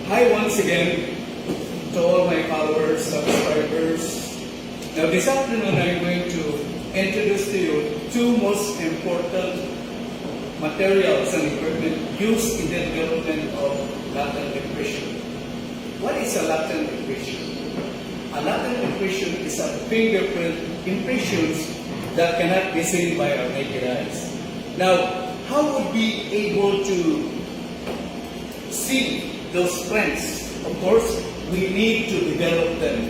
Hi once again to all my followers, subscribers. Now this afternoon I'm going to introduce to you two most important materials and equipment used in the development of latent impression. What is a latent impression? A latent impression is a fingerprint impressions that cannot be seen by our naked eyes. Now, how would we be able to see those prints? Of course, we need to develop them.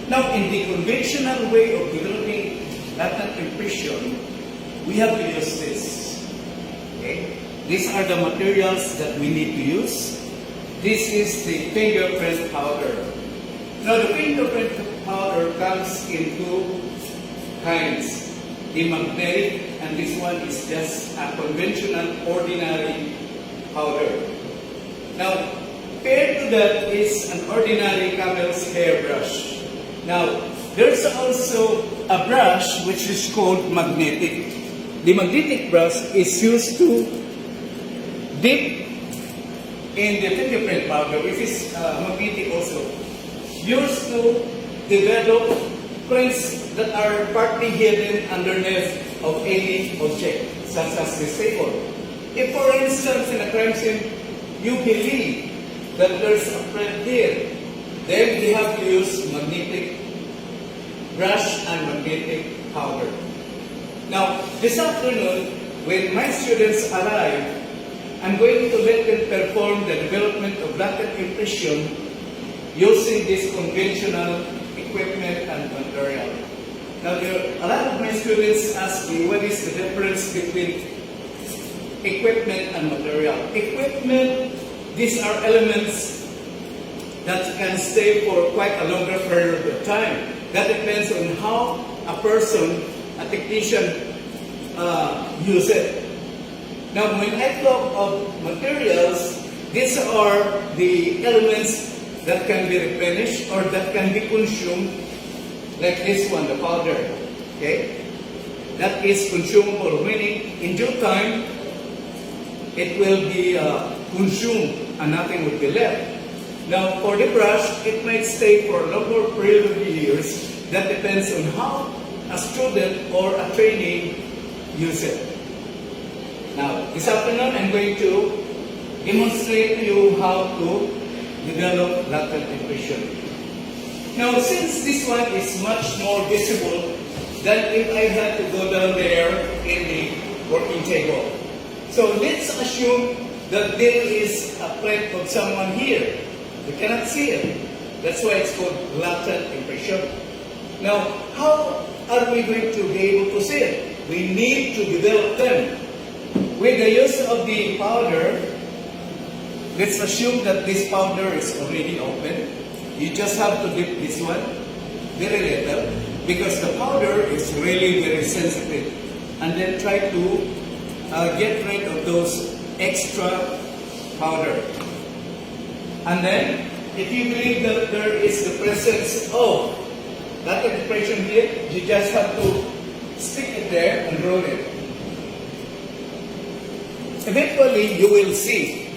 Now, in the conventional way of developing latent impression, we have to use this. Okay? These are the materials that we need to use. This is the fingerprint powder. Now, the fingerprint powder comes in two kinds. The magnetic, and this one is just a conventional, ordinary powder. Now, paired to that is an ordinary camel's hair brush. Now, there's also a brush which is called magnetic. The magnetic brush is used to dip in the fingerprint powder, which is magnetic also, used to develop prints that are partly hidden underneath of any object, such as this table. If, for instance, in a crime scene, you believe that there's a print here, then we have to use magnetic brush and magnetic powder. Now, this afternoon, when my students arrive, I'm going to let them perform the development of latent impression using this conventional equipment and material. Now, a lot of my students ask me, what is the difference between equipment and material? Equipment, these are elements that can stay for quite a longer period of time. That depends on how a person, a technician, use it. Now, when I talk of materials, these are the elements that can be replenished or that can be consumed, like this one, the powder. Okay? That is consumable, meaning in due time, it will be consumed and nothing will be left. Now, for the brush, it might stay for a longer period of years. That depends on how a student or a trainee use it. Now, this afternoon, I'm going to demonstrate to you how to develop latent impression. Now, since this one is much more visible than if I had to go down there in the working table. So let's assume that there is a print of someone here. We cannot see it. That's why it's called latent impression. Now, how are we going to be able to see it? We need to develop them. With the use of the powder, let's assume that this powder is already open. You just have to dip this one very little because the powder is really very sensitive. And then try to get rid of those extra powder. And then, if you believe that there is the presence of latent impression here, you just have to stick it there and roll it. Eventually, you will see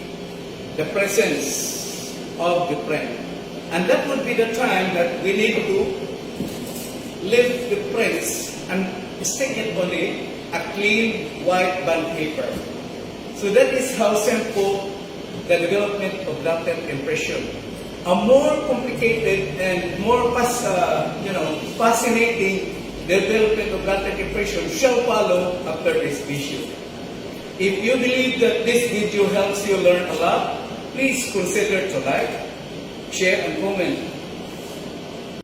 the presence of the print. And that would be the time that we need to lift the prints and stick it on a clean white bond paper. So that is how simple the development of latent impression. A more complicated and more fascinating development of latent impression shall follow after this video. If you believe that this video helps you learn a lot, please consider to like, share, and comment.